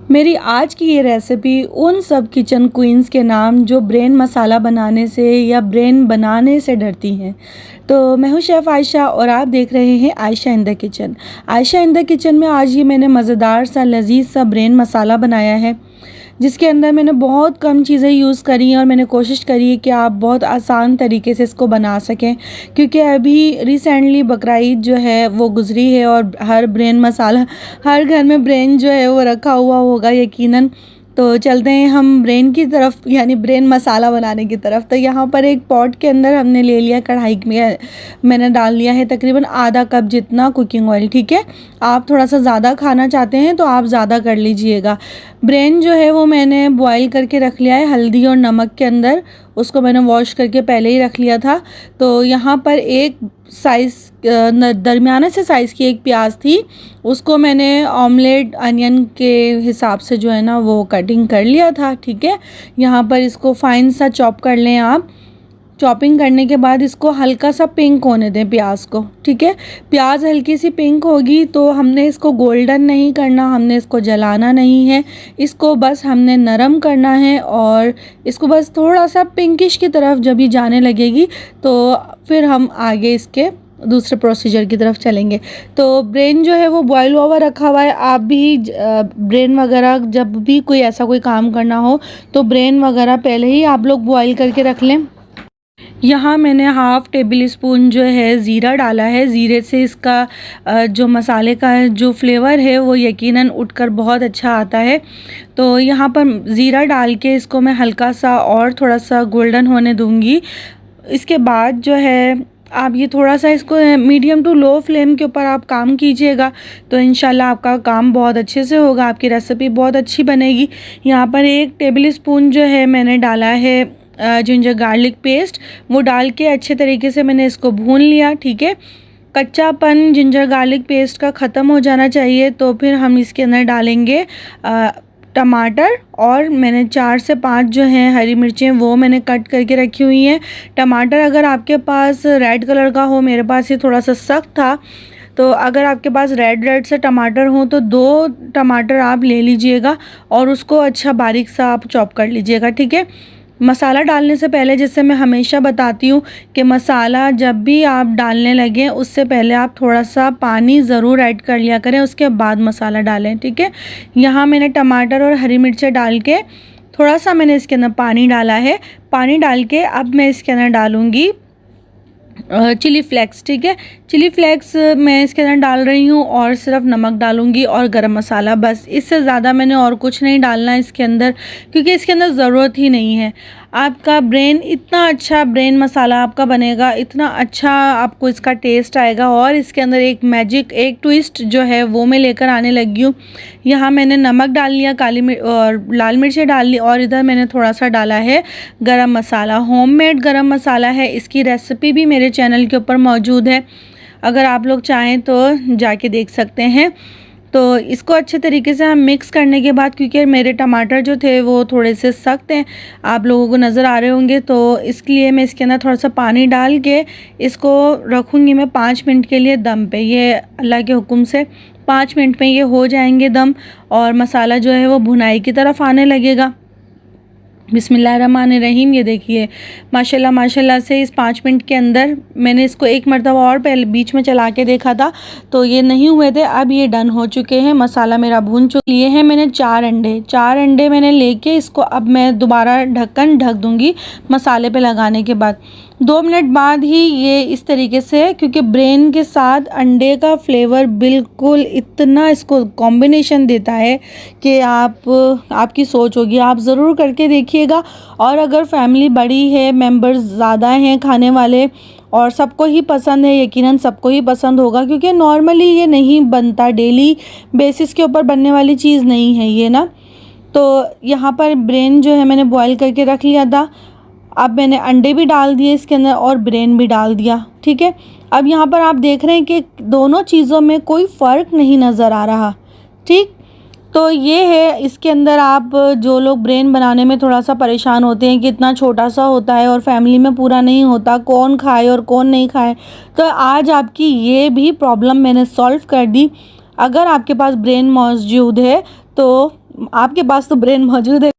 मेरी आज की ये रेसिपी उन सब किचन क्वींस के नाम जो ब्रेन मसाला बनाने से या ब्रेन बनाने से डरती हैं। तो मैं हूँ शेफ़ आयशा और आप देख रहे हैं Ayesha in the kitchen. Ayesha in the kitchen में आज ये मैंने मज़ेदार सा लजीज सा ब्रेन मसाला बनाया है, जिसके अंदर मैंने बहुत कम चीज़ें यूज़ करी हैं और मैंने कोशिश करी है कि आप बहुत आसान तरीके से इसको बना सकें, क्योंकि अभी रिसेंटली बकरा ईद जो है वो गुज़री है और हर ब्रेन मसाला, हर घर में ब्रेन जो है वो रखा हुआ होगा यकीनन। तो चलते हैं हम ब्रेन की तरफ, यानी ब्रेन मसाला बनाने की तरफ। तो यहाँ पर एक पॉट के अंदर हमने ले लिया, कढ़ाई में मैंने डाल लिया है तकरीबन आधा कप जितना कुकिंग ऑयल। ठीक है, आप थोड़ा सा ज़्यादा खाना चाहते हैं तो आप ज़्यादा कर लीजिएगा। ब्रेन जो है वो मैंने बॉईल करके रख लिया है हल्दी और नमक के अंदर, उसको मैंने वॉश करके पहले ही रख लिया था। तो यहाँ पर एक साइज़ दरमियाने से साइज़ की एक प्याज थी, उसको मैंने ऑमलेट अनियन के हिसाब से जो है ना वो कटिंग कर लिया था। ठीक है, यहाँ पर इसको फाइन सा चॉप कर लें आप। चॉपिंग करने के बाद इसको हल्का सा पिंक होने दें प्याज को। ठीक है, प्याज हल्की सी पिंक होगी तो हमने इसको गोल्डन नहीं करना, हमने इसको जलाना नहीं है, इसको बस हमने नरम करना है और इसको बस थोड़ा सा पिंकिश की तरफ जब ये जाने लगेगी तो फिर हम आगे इसके दूसरे प्रोसीजर की तरफ चलेंगे। तो ब्रेन जो है वो बॉयल हुआ रखा हुआ है। आप भी ब्रेन वगैरह जब भी कोई ऐसा कोई काम करना हो तो ब्रेन वगैरह पहले ही आप लोग बॉयल करके रख लें। यहाँ मैंने हाफ़ टेबल स्पून जो है ज़ीरा डाला है। ज़ीरे से इसका जो मसाले का जो फ्लेवर है वो यकीनन उठकर बहुत अच्छा आता है। तो यहाँ पर ज़ीरा डाल के इसको मैं हल्का सा और थोड़ा सा गोल्डन होने दूँगी। इसके बाद जो है आप ये थोड़ा सा इसको मीडियम टू लो फ्लेम के ऊपर आप काम कीजिएगा, तो इंशाल्लाह आपका काम बहुत अच्छे से होगा, आपकी रेसिपी बहुत अच्छी बनेगी। यहाँ पर 1 टेबल स्पून जो है मैंने डाला है जिंजर गार्लिक पेस्ट, वो डाल के अच्छे तरीके से मैंने इसको भून लिया। ठीक है, कच्चापन जिंजर गार्लिक पेस्ट का ख़त्म हो जाना चाहिए। तो फिर हम इसके अंदर डालेंगे टमाटर, और मैंने 4 से 5 जो हैं हरी मिर्चें वो मैंने कट करके रखी हुई हैं। टमाटर अगर आपके पास रेड कलर का हो, मेरे पास ये थोड़ा सा सख्त था, तो अगर आपके पास रेड से टमाटर हो तो 2 टमाटर आप ले लीजिएगा और उसको अच्छा बारीक सा आप चॉप कर लीजिएगा। ठीक है, मसाला डालने से पहले जैसे मैं हमेशा बताती हूँ कि मसाला जब भी आप डालने लगें उससे पहले आप थोड़ा सा पानी ज़रूर ऐड कर लिया करें, उसके बाद मसाला डालें। ठीक है, यहाँ मैंने टमाटर और हरी मिर्चें डाल के थोड़ा सा मैंने इसके अंदर पानी डाला है। पानी डाल के अब मैं इसके अंदर डालूँगी चिली फ्लेक्स। ठीक है, चिली फ्लेक्स मैं इसके अंदर डाल रही हूँ और सिर्फ नमक डालूँगी और गरम मसाला, बस। इससे ज़्यादा मैंने और कुछ नहीं डालना है इसके अंदर, क्योंकि इसके अंदर ज़रूरत ही नहीं है। आपका ब्रेन इतना अच्छा ब्रेन मसाला आपका बनेगा, इतना अच्छा आपको इसका टेस्ट आएगा। और इसके अंदर एक मैजिक, एक ट्विस्ट जो है वो मैं लेकर आने लगी हूँ। यहाँ मैंने नमक डाल लिया, काली मिर्च और लाल मिर्चें डाल ली, और इधर मैंने थोड़ा सा डाला है गरम मसाला। होममेड गरम मसाला है, इसकी रेसिपी भी मेरे चैनल के ऊपर मौजूद है, अगर आप लोग चाहें तो जाके देख सकते हैं। तो इसको अच्छे तरीके से हम मिक्स करने के बाद, क्योंकि मेरे टमाटर जो थे वो थोड़े से सख्त हैं, आप लोगों को नज़र आ रहे होंगे, तो इसलिए मैं इसके अंदर थोड़ा सा पानी डाल के इसको रखूँगी मैं 5 मिनट के लिए दम पे। ये अल्लाह के हुक्म से 5 मिनट में ये हो जाएंगे दम, और मसाला जो है वो भुनाई की तरफ आने लगेगा। बिस्मिल्लाहिर्रहमानिर्रहीम। ये देखिए माशाल्लाह माशाल्लाह से इस 5 मिनट के अंदर मैंने इसको एक मरतबा और पहले बीच में चला के देखा था तो ये नहीं हुए थे, अब ये डन हो चुके हैं, मसाला मेरा भून चुका। लिए हैं मैंने 4 अंडे मैंने लेके इसको अब मैं दोबारा ढक्कन ढक दूँगी मसाले पे लगाने के बाद। 2 मिनट बाद ही ये इस तरीके से, क्योंकि ब्रेन के साथ अंडे का फ्लेवर बिल्कुल इतना इसको कॉम्बिनेशन देता है कि आपकी सोच होगी, आप ज़रूर करके देखिएगा। और अगर फैमिली बड़ी है, मेंबर्स ज़्यादा हैं खाने वाले और सबको ही पसंद है, यकीनन सबको ही पसंद होगा, क्योंकि नॉर्मली ये नहीं बनता, डेली बेसिस के ऊपर बनने वाली चीज़ नहीं है ये ना। तो यहाँ पर ब्रेन जो है मैंने बॉयल करके रख लिया था, अब मैंने अंडे भी डाल दिए इसके अंदर और ब्रेन भी डाल दिया। ठीक है, अब यहाँ पर आप देख रहे हैं कि दोनों चीज़ों में कोई फ़र्क नहीं नज़र आ रहा। ठीक, तो ये है इसके अंदर। आप जो लोग ब्रेन बनाने में थोड़ा सा परेशान होते हैं कि इतना छोटा सा होता है और फैमिली में पूरा नहीं होता, कौन खाए और कौन नहीं खाए, तो आज आपकी ये भी प्रॉब्लम मैंने सॉल्व कर दी। अगर आपके पास ब्रेन मौजूद है तो आपके पास तो ब्रेन मौजूद है।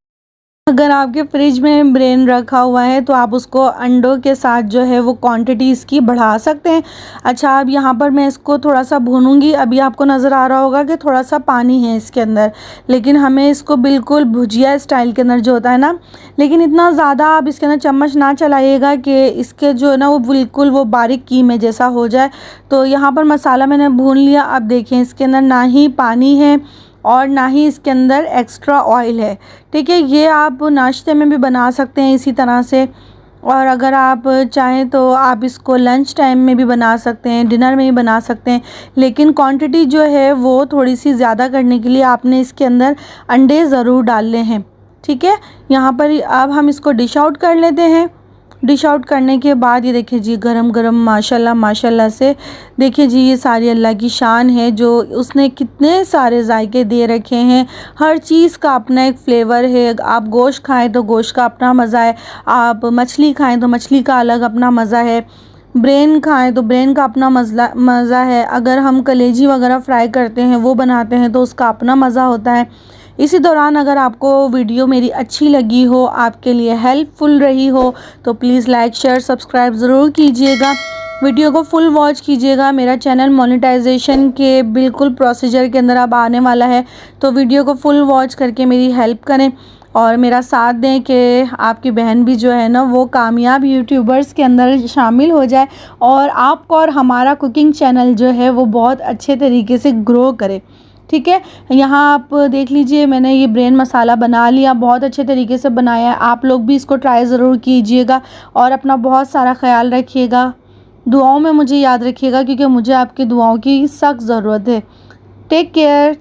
अगर आपके फ्रिज में ब्रेन रखा हुआ है तो आप उसको अंडों के साथ जो है वो क्वांटिटी इसकी बढ़ा सकते हैं। अच्छा, अब यहाँ पर मैं इसको थोड़ा सा भूनूंगी। अभी आपको नज़र आ रहा होगा कि थोड़ा सा पानी है इसके अंदर, लेकिन हमें इसको बिल्कुल भुजिया स्टाइल के अंदर जो होता है ना, लेकिन इतना ज़्यादा आप इसके अंदर चम्मच ना चलाइएगा कि इसके जो है ना वो बिल्कुल वो बारीक कीमे जैसा हो जाए। तो यहाँ पर मसाला मैंने भून लिया। अब देखें, इसके अंदर ना ही पानी है और ना ही इसके अंदर एक्स्ट्रा ऑयल है। ठीक है, ये आप नाश्ते में भी बना सकते हैं इसी तरह से, और अगर आप चाहें तो आप इसको लंच टाइम में भी बना सकते हैं, डिनर में भी बना सकते हैं। लेकिन क्वांटिटी जो है वो थोड़ी सी ज़्यादा करने के लिए आपने इसके अंदर अंडे ज़रूर डालने हैं। ठीक है, यहाँ पर अब हम इसको डिश आउट कर लेते हैं। डिश आउट करने के बाद ये देखिए जी, गरम गरम माशाल्लाह माशाल्लाह से, देखिए जी, ये सारी अल्लाह की शान है जो उसने कितने सारे जायके दे रखे हैं। हर चीज़ का अपना एक फ्लेवर है। आप गोश्त खाएं तो गोश्त का अपना मज़ा है, आप मछली खाएं तो मछली का अलग अपना मज़ा है, ब्रेन खाएं तो ब्रेन का अपना मज़ा है। अगर हम कलेजी वगैरह फ्राई करते हैं, वो बनाते हैं, तो उसका अपना मज़ा होता है। इसी दौरान अगर आपको वीडियो मेरी अच्छी लगी हो, आपके लिए हेल्पफुल रही हो, तो प्लीज़ लाइक शेयर सब्सक्राइब ज़रूर कीजिएगा। वीडियो को फुल वॉच कीजिएगा। मेरा चैनल मोनेटाइजेशन के बिल्कुल प्रोसीजर के अंदर अब आने वाला है, तो वीडियो को फुल वॉच करके मेरी हेल्प करें और मेरा साथ दें कि आपकी बहन भी जो है ना वो कामयाब यूट्यूबर्स के अंदर शामिल हो जाए और आपको और हमारा कुकिंग चैनल जो है वो बहुत अच्छे तरीके से ग्रो करे। ठीक है, यहाँ आप देख लीजिए, मैंने ये ब्रेन मसाला बना लिया, बहुत अच्छे तरीके से बनाया है। आप लोग भी इसको ट्राई ज़रूर कीजिएगा और अपना बहुत सारा ख्याल रखिएगा। दुआओं में मुझे याद रखिएगा, क्योंकि मुझे आपकी दुआओं की सख्त ज़रूरत है। Take care.